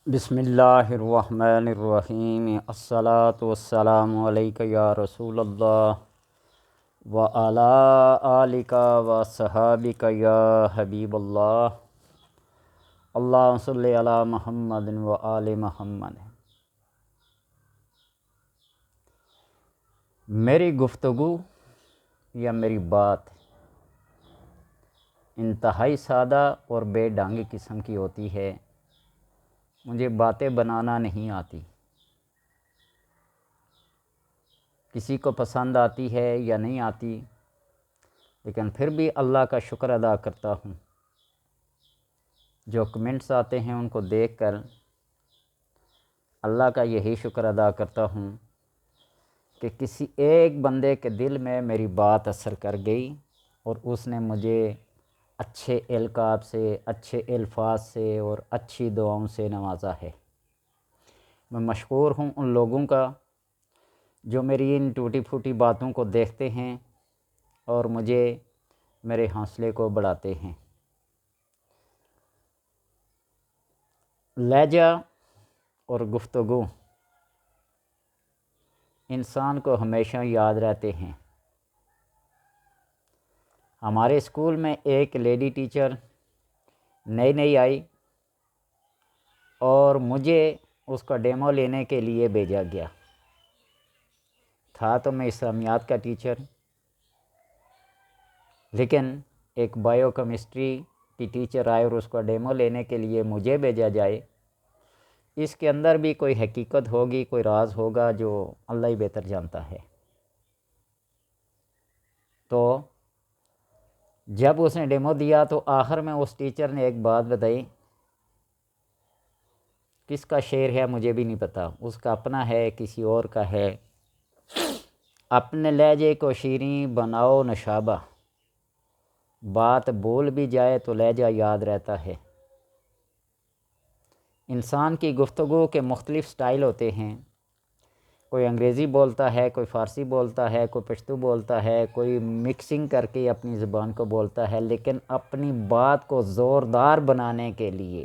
بسم اللہ الرحمن الرحیم۔ الصلاۃ والسلام علیک یا رسول اللہ وعلی آلک وصحابک یا حبیب اللہ۔ اللہم صلی علی محمد وآل محمد۔ میری گفتگو یا میری بات انتہائی سادہ اور بے ڈھنگ قسم کی ہوتی ہے۔ مجھے باتیں بنانا نہیں آتی، کسی کو پسند آتی ہے یا نہیں آتی، لیکن پھر بھی اللہ کا شکر ادا کرتا ہوں۔ جو کمنٹس آتے ہیں ان کو دیکھ کر اللہ کا یہی شکر ادا کرتا ہوں کہ کسی ایک بندے کے دل میں میری بات اثر کر گئی اور اس نے مجھے اچھے القاب سے، اچھے الفاظ سے اور اچھی دعاؤں سے نوازا ہے۔ میں مشکور ہوں ان لوگوں کا جو میری ان ٹوٹی پھوٹی باتوں کو دیکھتے ہیں اور مجھے میرے حوصلے کو بڑھاتے ہیں۔ لہجہ اور گفتگو انسان کو ہمیشہ یاد رہتے ہیں۔ ہمارے اسکول میں ایک لیڈی ٹیچر نئی آئی اور مجھے اس کا ڈیمو لینے کے لیے بھیجا گیا تھا۔ تو میں اسلامیات کا ٹیچر، لیکن ایک بایو کیمسٹری کی ٹیچر آئے اور اس کا ڈیمو لینے کے لیے مجھے بھیجا جائے، اس کے اندر بھی کوئی حقیقت ہوگی، کوئی راز ہوگا جو اللہ ہی بہتر جانتا ہے۔ تو جب اس نے ڈیمو دیا تو آخر میں اس ٹیچر نے ایک بات بتائی، کس کا شعر ہے مجھے بھی نہیں پتہ، اس کا اپنا ہے کسی اور کا ہے۔ اپنے لہجے کو شیریں بناؤ نشابہ، بات بول بھی جائے تو لہجہ یاد رہتا ہے۔ انسان کی گفتگو کے مختلف سٹائل ہوتے ہیں، کوئی انگریزی بولتا ہے، کوئی فارسی بولتا ہے، کوئی پشتو بولتا ہے، کوئی مکسنگ کر کے اپنی زبان کو بولتا ہے، لیکن اپنی بات کو زوردار بنانے کے لیے،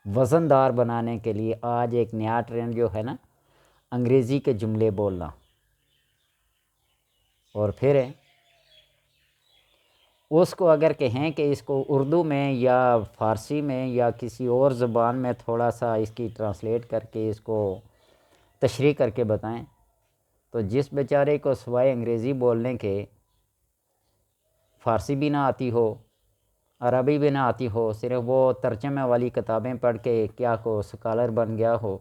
وزن دار بنانے کے لیے آج ایک نیا ٹرینڈ جو ہے نا، انگریزی کے جملے بولنا، اور پھر اس کو اگر کہیں کہ اس کو اردو میں یا فارسی میں یا کسی اور زبان میں تھوڑا سا اس کی ٹرانسلیٹ کر کے اس کو تشریح کر کے بتائیں، تو جس بیچارے کو سوائے انگریزی بولنے کے فارسی بھی نہ آتی ہو، عربی بھی نہ آتی ہو، صرف وہ ترجمے والی کتابیں پڑھ کے کیا کو سکالر بن گیا ہو،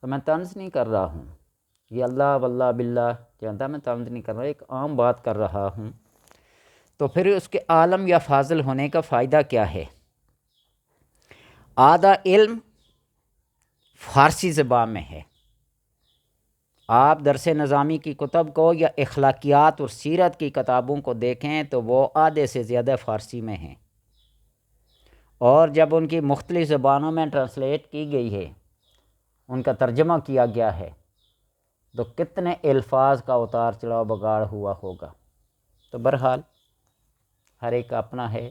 تو میں طنز نہیں کر رہا ہوں، یہ اللہ واللہ باللہ جانتا، میں طنز نہیں کر رہا، ایک عام بات کر رہا ہوں۔ تو پھر اس کے عالم یا فاضل ہونے کا فائدہ کیا ہے؟ آدھا علم فارسی زبان میں ہے۔ آپ درس نظامی کی کتب کو یا اخلاقیات اور سیرت کی کتابوں کو دیکھیں تو وہ آدھے سے زیادہ فارسی میں ہیں، اور جب ان کی مختلف زبانوں میں ٹرانسلیٹ کی گئی ہے، ان کا ترجمہ کیا گیا ہے، تو کتنے الفاظ کا اتار چڑھاؤ بگاڑ ہوا ہوگا۔ تو بہرحال ہر ایک کا اپنا ہے۔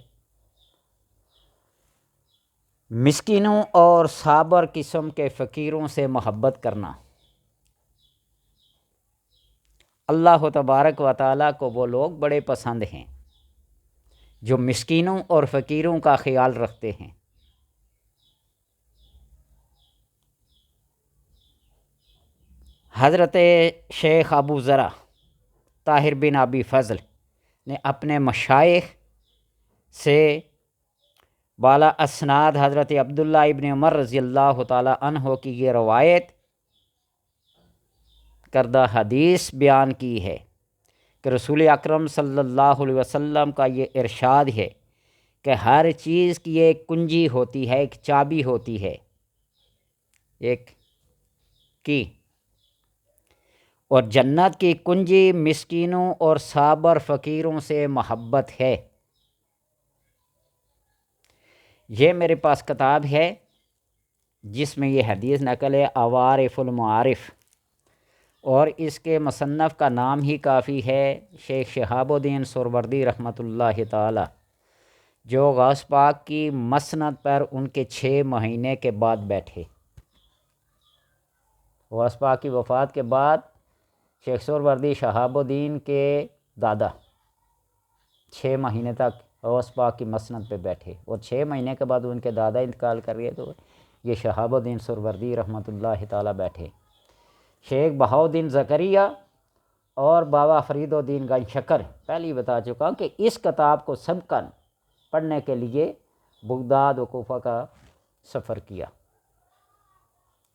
مسکینوں اور صابر قسم کے فقیروں سے محبت کرنا، اللہ تبارک و تعالیٰ کو وہ لوگ بڑے پسند ہیں جو مسکینوں اور فقیروں کا خیال رکھتے ہیں۔ حضرت شیخ ابو ذرا طاہر بن ابی فضل نے اپنے مشائخ سے بالا اسناد حضرت عبداللہ ابن عمر رضی اللہ تعالیٰ عنہ کی یہ روایت کردہ حدیث بیان کی ہے کہ رسول اکرم صلی اللہ علیہ وسلم کا یہ ارشاد ہے کہ ہر چیز کی ایک کنجی ہوتی ہے، ایک چابی ہوتی ہے، ایک کی، اور جنت کی کنجی مسکینوں اور صابر فقیروں سے محبت ہے۔ یہ میرے پاس کتاب ہے جس میں یہ حدیث نقل ہے، عوارف المعارف، اور اس کے مصنف کا نام ہی کافی ہے، شیخ شہاب الدین سہروردی رحمۃ اللہ تعالی۔ جو غوث پاک کی مسند پر ان کے 6 مہینے کے بعد بیٹھے۔ غوث پاک کی وفات کے بعد شیخ سہروردی شہاب الدین کے دادا 6 مہینے تک غوث پاک کی مسند پہ بیٹھے، اور 6 مہینے کے بعد ان کے دادا انتقال کر گئے تو یہ شہاب الدین سہروردی رحمۃ اللہ تعالیٰ بیٹھے۔ شیخ بہاؤالدین زکریہ اور بابا فرید الدین گنج شکر پہلے بتا چکا کہ اس کتاب کو سبقاً پڑھنے کے لیے بغداد و کوفہ کا سفر کیا،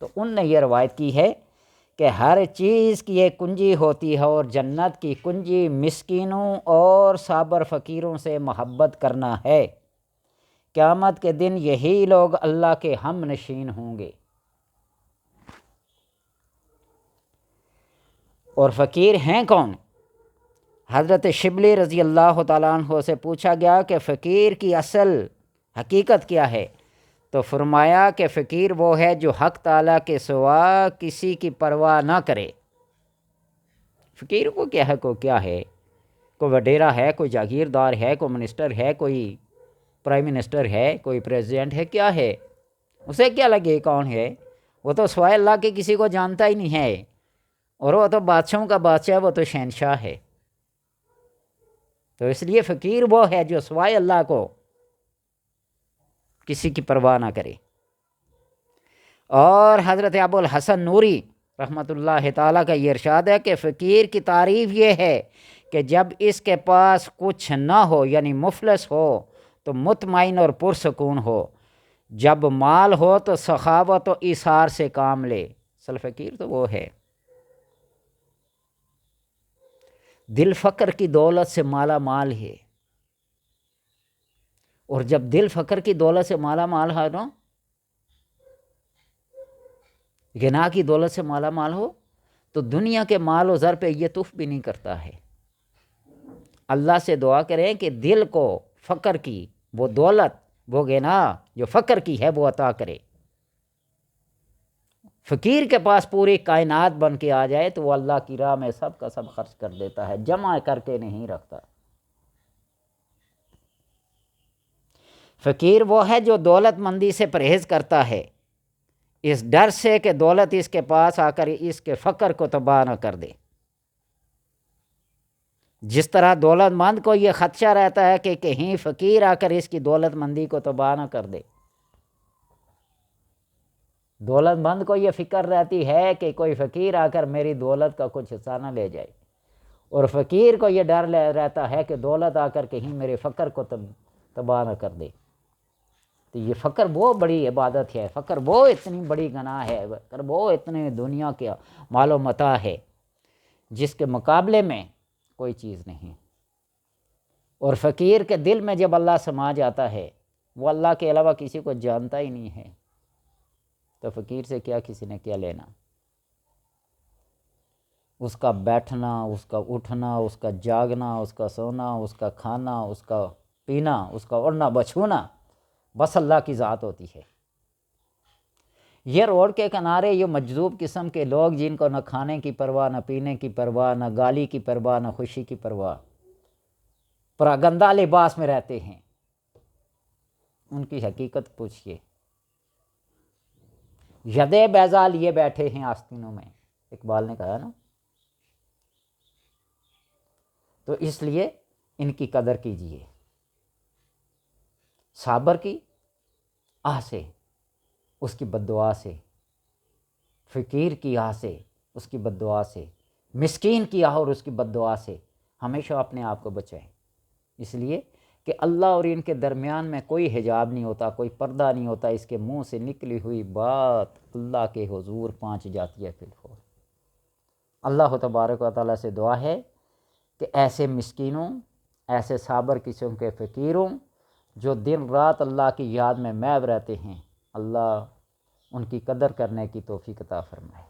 تو ان نے یہ روایت کی ہے کہ ہر چیز کی ایک کنجی ہوتی ہے، اور جنت کی کنجی مسکینوں اور صابر فقیروں سے محبت کرنا ہے۔ قیامت کے دن یہی لوگ اللہ کے ہم نشین ہوں گے۔ اور فقیر ہیں کون؟ حضرت شبلی رضی اللہ تعالیٰ عنہ سے پوچھا گیا کہ فقیر کی اصل حقیقت کیا ہے؟ تو فرمایا کہ فقیر وہ ہے جو حق تعالیٰ کے سوا کسی کی پرواہ نہ کرے۔ فقیر کو کیا ہے، کوئی وڈیرا ہے، کوئی جاگیردار ہے، کوئی منسٹر ہے، کوئی پرائم منسٹر ہے، کوئی پریزیڈنٹ ہے، کیا ہے؟ اسے کیا لگے کون ہے؟ وہ تو سوائے اللہ کے کسی کو جانتا ہی نہیں ہے، اور وہ تو بادشاہوں کا بادشاہ، وہ تو شہنشاہ ہے۔ تو اس لیے فقیر وہ ہے جو سوائے اللہ کو کسی کی پرواہ نہ کرے۔ اور حضرت ابو الحسن نوری رحمۃ اللہ تعالیٰ کا یہ ارشاد ہے کہ فقیر کی تعریف یہ ہے کہ جب اس کے پاس کچھ نہ ہو، یعنی مفلس ہو، تو مطمئن اور پرسکون ہو، جب مال ہو تو سخاوت و ایثار سے کام لے۔ اصل فقیر تو وہ ہے دل فقر کی دولت سے مالا مال ہے، اور جب دل فقر کی دولت سے مالا مال ہے نا، غنا کی دولت سے مالا مال ہو، تو دنیا کے مال و زر پہ یہ تف بھی نہیں کرتا ہے۔ اللہ سے دعا کریں کہ دل کو فقر کی وہ دولت، وہ غنا جو فقر کی ہے، وہ عطا کرے۔ فقیر کے پاس پوری کائنات بن کے آ جائے تو وہ اللہ کی راہ میں سب کا سب خرچ کر دیتا ہے، جمع کر کے نہیں رکھتا۔ فقیر وہ ہے جو دولت مندی سے پرہیز کرتا ہے، اس ڈر سے کہ دولت اس کے پاس آ کر اس کے فقر کو تباہ نہ کر دے۔ جس طرح دولت مند کو یہ خدشہ رہتا ہے کہ کہیں فقیر آ کر اس کی دولت مندی کو تباہ نہ کر دے۔ دولت مند کو یہ فکر رہتی ہے کہ کوئی فقیر آ کر میری دولت کا کچھ حصہ نہ لے جائے، اور فقیر کو یہ ڈر رہتا ہے کہ دولت آ کر کہیں میرے فقر کو تباہ نہ کر دے۔ تو یہ فقر وہ بڑی عبادت ہے، فقر وہ اتنی بڑی گناہ ہے، فقر وہ اتنے دنیا کے مال و متاع ہے جس کے مقابلے میں کوئی چیز نہیں۔ اور فقیر کے دل میں جب اللہ سما جاتا ہے، وہ اللہ کے علاوہ کسی کو جانتا ہی نہیں ہے، تو فقیر سے کیا کسی نے کیا لینا؟ اس کا بیٹھنا، اس کا اٹھنا، اس کا جاگنا، اس کا سونا، اس کا کھانا، اس کا پینا، اس کا اڑنا بچھونا، بس اللہ کی ذات ہوتی ہے۔ یہ روڈ کے کنارے یہ مجذوب قسم کے لوگ جن کو نہ کھانے کی پرواہ، نہ پینے کی پرواہ، نہ گالی کی پرواہ، نہ خوشی کی پرواہ، پراگندہ لباس میں رہتے ہیں، ان کی حقیقت پوچھئے۔ یدے بیضا لیے بیٹھے ہیں آستینوں میں، اقبال نے کہا نا۔ تو اس لیے ان کی قدر کیجئے۔ صابر کی آہ سے، اس کی بد دعا سے، فقیر کی آہ سے، اس کی بد دعا سے، مسکین کی آہ اور اس کی بد دعا سے ہمیشہ اپنے آپ کو بچائیں، اس لیے کہ اللہ اور ان کے درمیان میں کوئی حجاب نہیں ہوتا، کوئی پردہ نہیں ہوتا، اس کے منہ سے نکلی ہوئی بات اللہ کے حضور پہنچ جاتی ہے بالفور۔ اللہ تبارک و تعالیٰ سے دعا ہے کہ ایسے مسکینوں، ایسے صابر قسم کے فقیروں جو دن رات اللہ کی یاد میں محو رہتے ہیں، اللہ ان کی قدر کرنے کی توفیق عطا فرمائے۔